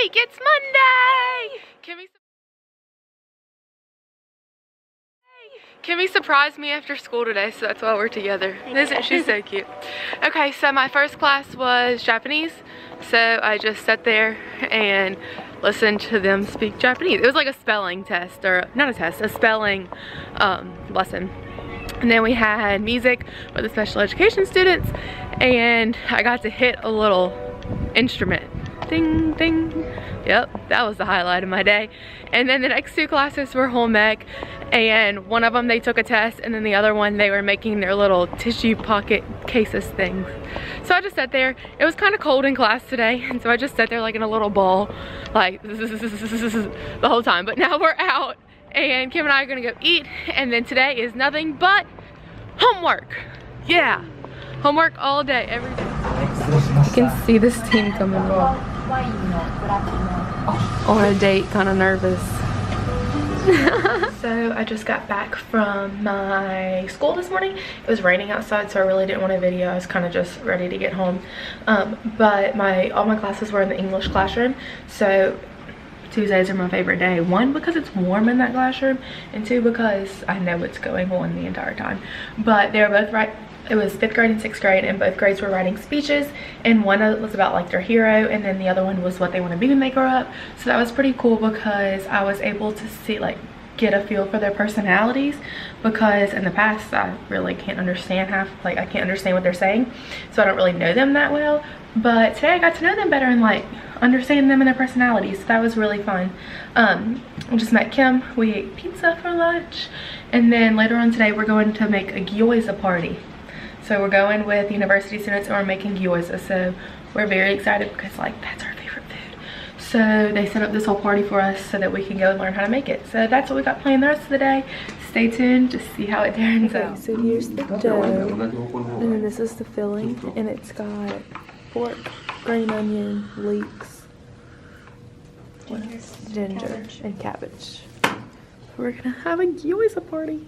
week. It's Monday. Kimmy surprised me after school today, so that's why we're together. Isn't she so cute? Okay, so my first class was Japanese, so I just sat there and listened to them speak Japanese. It was like a spelling test, or not a test, a spelling lesson. And then we had music with the special education students, and I got to hit a little instrument. Ding, ding. Yep, that was the highlight of my day. And then the next two classes were home ec, and one of them they took a test, and then the other one they were making their little tissue pocket cases things. So I just sat there. It was kind of cold in class today, and so I just sat there like in a little ball, like the whole time. But now we're out, and Kim and I are gonna go eat, and then today is nothing but homework. Yeah, homework all day, every day. You can see this team coming on a date, kind of nervous. So I just got back from my school this morning. It was raining outside, so I really didn't want a video. I was kind of just ready to get home. But all my classes were in the English classroom, so Tuesdays are my favorite day. One, because it's warm in that classroom, and two, because I know what's going on the entire time. But they were both right. It was 5th grade and 6th grade, and both grades were writing speeches, and one was about like their hero, and then the other one was what they want to be when they grow up. So that was pretty cool because I was able to see, like, get a feel for their personalities, because in the past I really can't understand I can't understand what they're saying, so I don't really know them that well. But today I got to know them better and like understand them and their personalities, so that was really fun. I just met Kim. We ate pizza for lunch, and then later on today we're going to make a gyoza party. So we're going with university students and we're making gyoza, so we're very excited because like that's our favorite food. So they set up this whole party for us so that we can go and learn how to make it. So that's what we got planned the rest of the day. Stay tuned to see how it turns out. So here's the dough, and then this is the filling, and it's got pork, green onion, leeks, ginger, and cabbage. We're gonna have a gyoza party.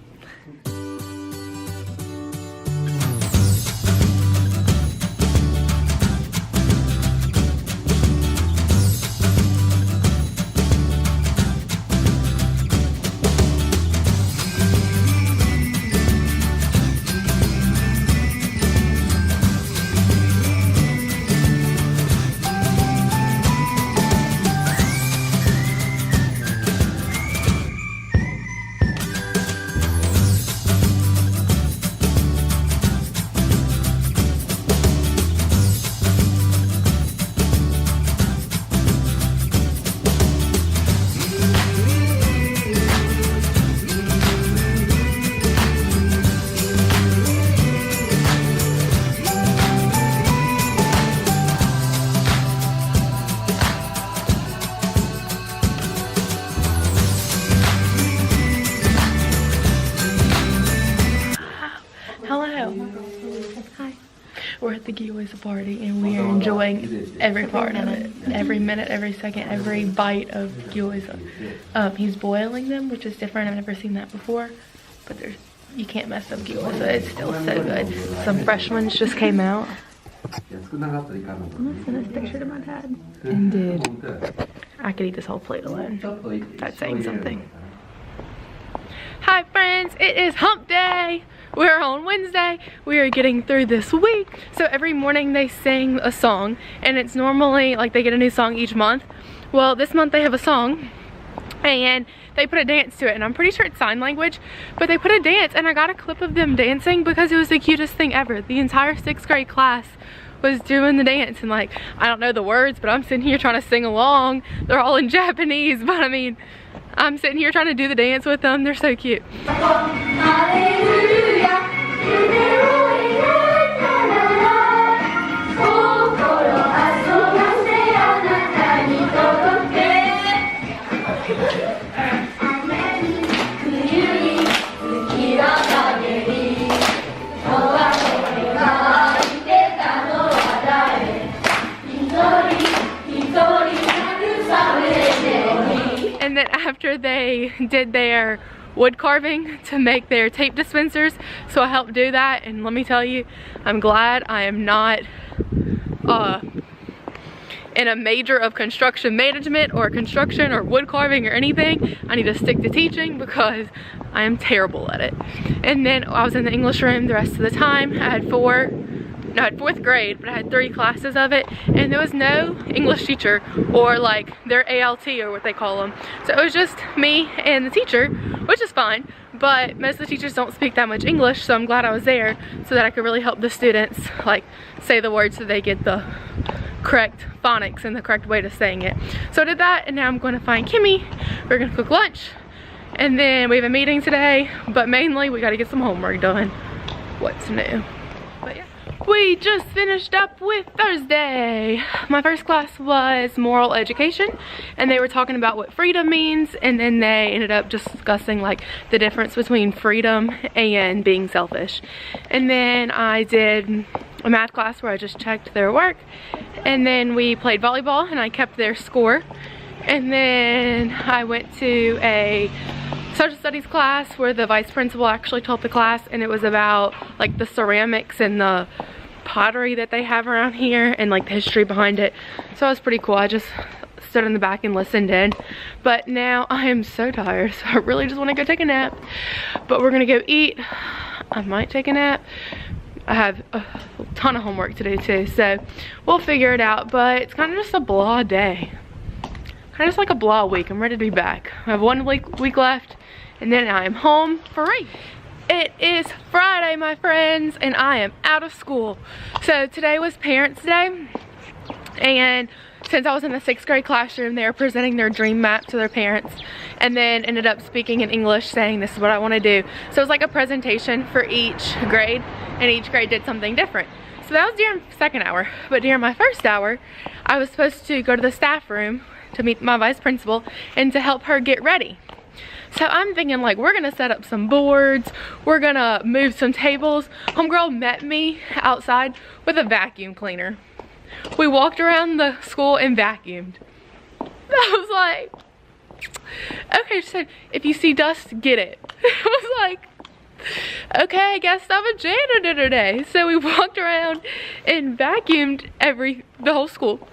We're at the gyoza party and we are enjoying every part of it. Every minute, every second, every bite of gyoza. He's boiling them, which is different. I've never seen that before. But you can't mess up gyoza. It's still so good. Some fresh ones just came out. I'm gonna send this picture to my dad. And dude, I could eat this whole plate alone. That's saying something. Hi friends, it is hump day. We're on Wednesday. We are getting through this week. So every morning they sing a song, and it's normally like they get a new song each month. Well, this month they have a song and they put a dance to it, and I'm pretty sure it's sign language, but they put a dance, and I got a clip of them dancing because it was the cutest thing ever. The entire 6th grade class was doing the dance, and like, I don't know the words, but I'm sitting here trying to sing along. They're all in Japanese, but I mean, I'm sitting here trying to do the dance with them. They're so cute. And then after they did their wood carving to make their tape dispensers, so I helped do that, and let me tell you, I'm glad I am not in a major of construction management or construction or wood carving or anything, I need to stick to teaching because I am terrible at it. And then I was in the English room the rest of the time. I had fourth grade, but I had 3 classes of it, and there was no English teacher or like their ALT or what they call them. So it was just me and the teacher, which is fine, but most of the teachers don't speak that much English, so I'm glad I was there so that I could really help the students like say the words so they get the correct phonics and the correct way to saying it. So I did that, and now I'm going to find Kimmy. We're going to cook lunch, and then we have a meeting today, but mainly we got to get some homework done. What's new? But yeah. We just finished up with Thursday. My first class was moral education, and they were talking about what freedom means, and then they ended up discussing like the difference between freedom and being selfish. And then I did a math class where I just checked their work, and then we played volleyball and I kept their score. And then I went to a social studies class where the vice principal actually taught the class, and it was about like the ceramics and the pottery that they have around here and like the history behind it. So it was pretty cool. I just stood in the back and listened in. But now I am so tired, so I really just want to go take a nap. But we're gonna go eat. I might take a nap. I have a ton of homework to do too, so we'll figure it out. But it's kind of just a blah day. Kind of just like a blah week. I'm ready to be back. I have 1 week left, and then I am home free. It is Friday, my friends, and I am out of school. So today was Parents' Day, and since I was in the 6th grade classroom, they were presenting their dream map to their parents, and then ended up speaking in English saying this is what I want to do. So it was like a presentation for each grade, and each grade did something different. So that was during the 2nd hour, but during my 1st hour, I was supposed to go to the staff room to meet my vice principal and to help her get ready. So I'm thinking like, we're gonna set up some boards, we're gonna move some tables. Homegirl met me outside with a vacuum cleaner. We walked around the school and vacuumed. I was like, okay, she said, if you see dust, get it. I was like, okay, I guess I'm a janitor today. So we walked around and vacuumed the whole school.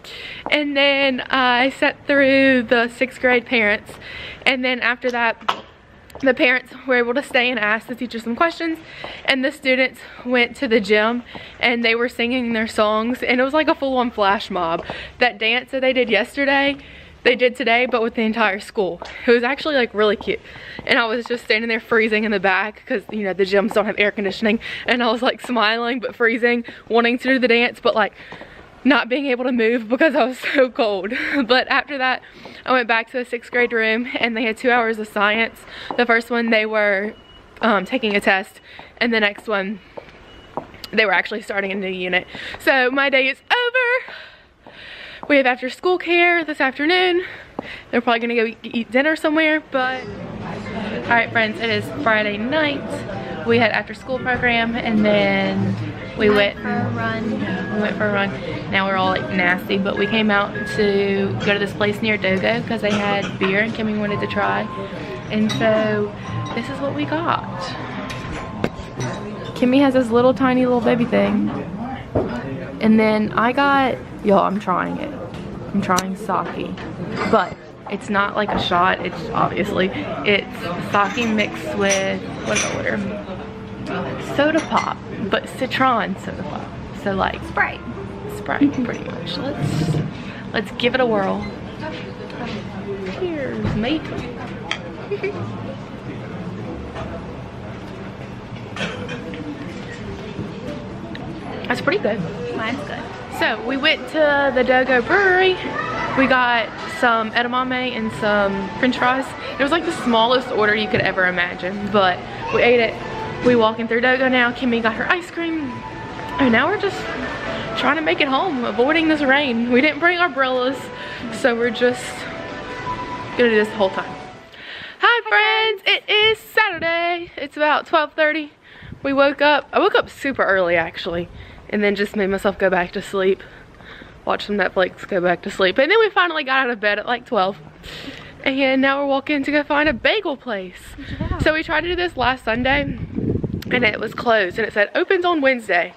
And then I sat through the 6th grade parents. And then after that, the parents were able to stay and ask the teacher some questions. And the students went to the gym and they were singing their songs. And it was like a full-on flash mob. That dance that they did yesterday, they did today, but with the entire school. It was actually like really cute. And I was just standing there freezing in the back because, you know, the gyms don't have air conditioning. And I was like smiling but freezing, wanting to do the dance, but like not being able to move because I was so cold. But after that, I went back to the 6th grade room, and they had 2 hours of science. The first one, they were taking a test, and the next one, they were actually starting a new unit. So my day is over. We have after school care this afternoon. They're probably gonna go eat dinner somewhere, but all right, friends, it is Friday night. We had after school program, and then we went for a run. Now we're all like nasty, but we came out to go to this place near Dogo because they had beer and Kimmy wanted to try. And so this is what we got. Kimmy has this little tiny little baby thing. And then I got, y'all, I'm trying it. I'm trying sake, but it's not like a shot. It's obviously, it's sake mixed with, what did I order? Soda pop, but citron soda pop. So like Sprite pretty much. Let's give it a whirl. Cheers, mate. That's pretty good. Mine's good. So we went to the Dogo Brewery. We got some edamame and some french fries. It was like the smallest order you could ever imagine, but we ate it. We walking through Dogo now. Kimmy got her ice cream. And now we're just trying to make it home, avoiding this rain. We didn't bring our umbrellas, so we're just gonna do this the whole time. Hi friends, it is Saturday. It's about 12:30. We woke up, I woke up super early actually, and then just made myself go back to sleep. Watch some Netflix, go back to sleep. And then we finally got out of bed at like 12. And now we're walking to go find a bagel place. Yeah. So we tried to do this last Sunday, and it was closed, and it said opens on Wednesday.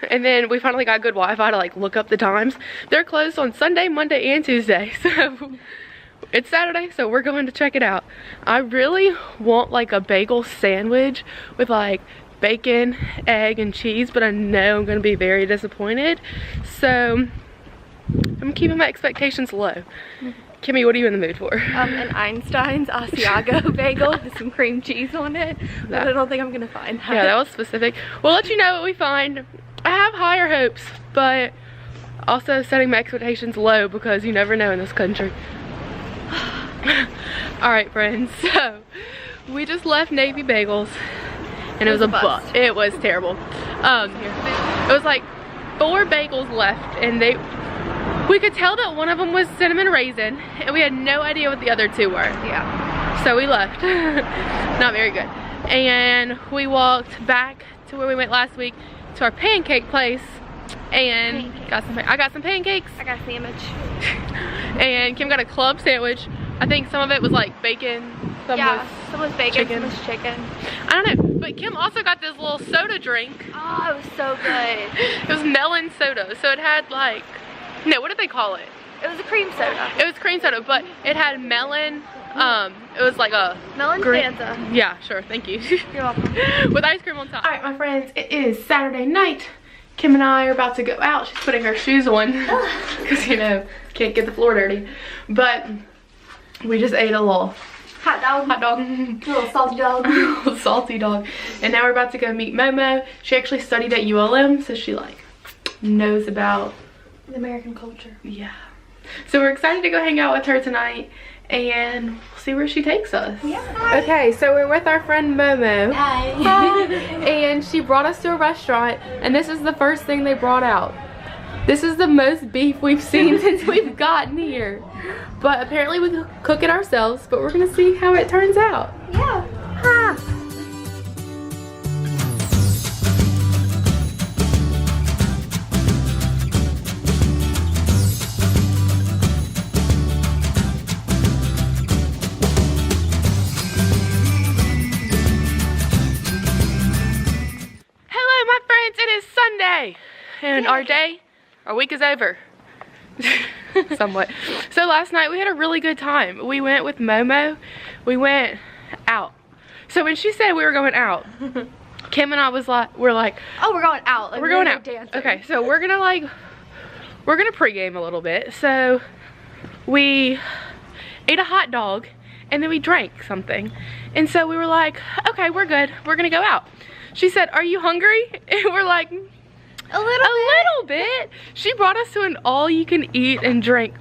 and then we finally got good Wi-Fi to like look up the times. They're closed on Sunday, Monday, and Tuesday, so it's Saturday, so we're going to check it out. I really want like a bagel sandwich with like bacon, egg, and cheese, but I know I'm gonna be very disappointed, so I'm keeping my expectations low. Kimmy, what are you in the mood for? An Einstein's Asiago bagel with some cream cheese on it, but I don't think I'm gonna find that. Yeah, that was specific. We'll let you know what we find. I have higher hopes, but also setting my expectations low because you never know in this country. Alright friends, so we just left Navy Bagels and it was a bust. It was terrible. It was like 4 bagels left and we could tell that one of them was cinnamon raisin and we had no idea what the other 2 were. Yeah. So we left. Not very good. And we walked back to where we went last week to our pancake place and I got some pancakes. I got a sandwich. And Kim got a club sandwich. I think some of it was like bacon, some was bacon, some was chicken. I don't know, but Kim also got this little soda drink. Oh, it was so good. It was melon soda, so it had like, no, what did they call it? It was a cream soda. It was cream soda, but it had melon, it was like a melon Fanta. Yeah, sure, thank you. You're welcome. With ice cream on top. Alright my friends, it is Saturday night. Kim and I are about to go out. She's putting her shoes on because you know, can't get the floor dirty. But we just ate a little hot dog. A little salty dog. A little salty dog. And now we're about to go meet Momo. She actually studied at ULM, so she like knows about the American culture. Yeah. So we're excited to go hang out with her tonight and we'll see where she takes us. Yeah. Okay, so we're with our friend Momo. Hi. And she brought us to a restaurant and this is the first thing they brought out. This is the most beef we've seen since we've gotten here. But apparently we cook it ourselves, but we're gonna see how it turns out. Yeah. Ha! Hello my friends, it is Sunday. And our week is over. Somewhat. So last night we had a really good time. We went with Momo. We went out. So when she said we were going out, Kim and I we're like, oh, we're going out. Like, we're going out. Dancing. Okay, so we're gonna pregame a little bit. So we ate a hot dog and then we drank something. And so we were like, okay, we're good. We're gonna go out. She said, are you hungry? And we're like, a little bit. She brought us to an all-you-can-eat and drink,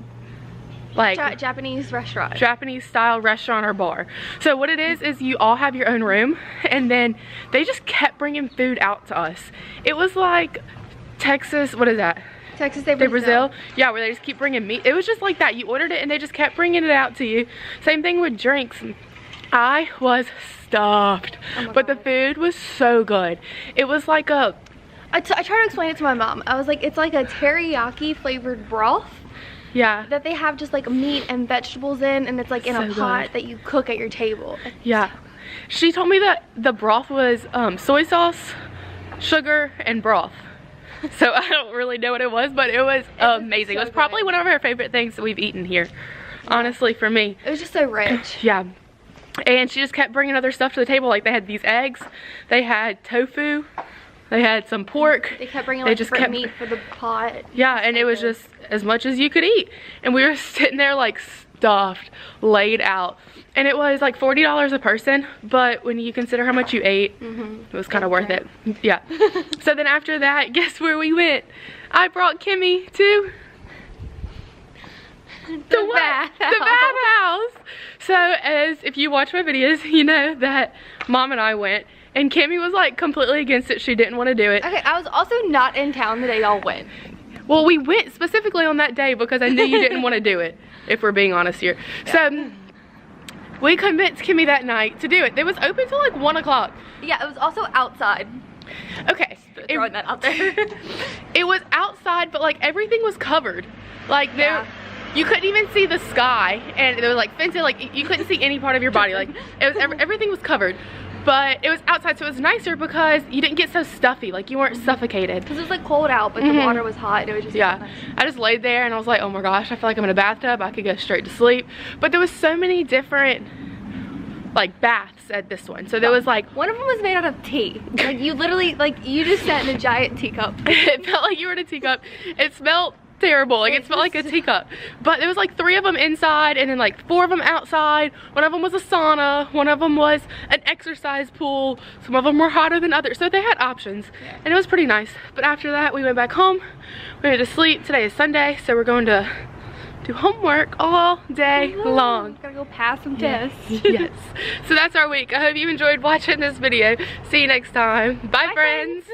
like Japanese restaurant, Japanese style restaurant or bar. So what it is you all have your own room, and then they just kept bringing food out to us. It was like Texas, what is that? Texas de Brazil. Yeah, where they just keep bringing meat. It was just like that. You ordered it and they just kept bringing it out to you. Same thing with drinks. I was stuffed, but the food was so good. It was like a I tried to explain it to my mom. I was like, it's like a teriyaki flavored broth. Yeah. That they have just like meat and vegetables in, and it's like in a pot that you cook at your table. Yeah. She told me that the broth was soy sauce, sugar, and broth. So I don't really know what it was, but it was amazing. It was probably one of our favorite things that we've eaten here. Honestly, for me. It was just so rich. Yeah. And she just kept bringing other stuff to the table. Like they had these eggs, they had tofu. They had some pork. They kept bringing like different meat for the pot. Yeah, and it was just as much as you could eat. And we were sitting there like stuffed, laid out. And it was like $40 a person, but when you consider how much you ate, it was kind of worth it. Yeah. So then after that, guess where we went? I brought Kimmy to the bathhouse. So as if you watch my videos, you know that Mom and I went. And Kimmy was like completely against it. She didn't want to do it. Okay, I was also not in town the day y'all went. Well, we went specifically on that day because I knew you didn't want to do it, if we're being honest here. Yeah. So we convinced Kimmy that night to do it. It was open till like 1 o'clock. Yeah, it was also outside. Okay. Throwing that out there. It was outside, but like everything was covered. Like you couldn't even see the sky, and it was like fenced in, like you couldn't see any part of your body. Like it was everything was covered. but it was outside, so it was nicer because you didn't get so stuffy, like you weren't suffocated. Because it was like cold out, but the water was hot, and it was just yeah. nice. I just laid there and I was like, oh my gosh, I feel like I'm in a bathtub. I could go straight to sleep. But there was so many different like baths at this one. So there was like, one of them was made out of tea. Like you literally, like you just sat in a giant teacup. It felt like you were in a teacup. It smelled terrible, like it smelled like a teacup. But there was like 3 of them inside and then like 4 of them outside. One of them was a sauna, one of them was an exercise pool, some of them were hotter than others, so they had options, and it was pretty nice. But after that we went back home, we went to sleep. Today is Sunday, so we're going to do homework all day long. Gotta go pass some tests. Yes. So that's our week. I hope you enjoyed watching this video. See you next time. Bye friends.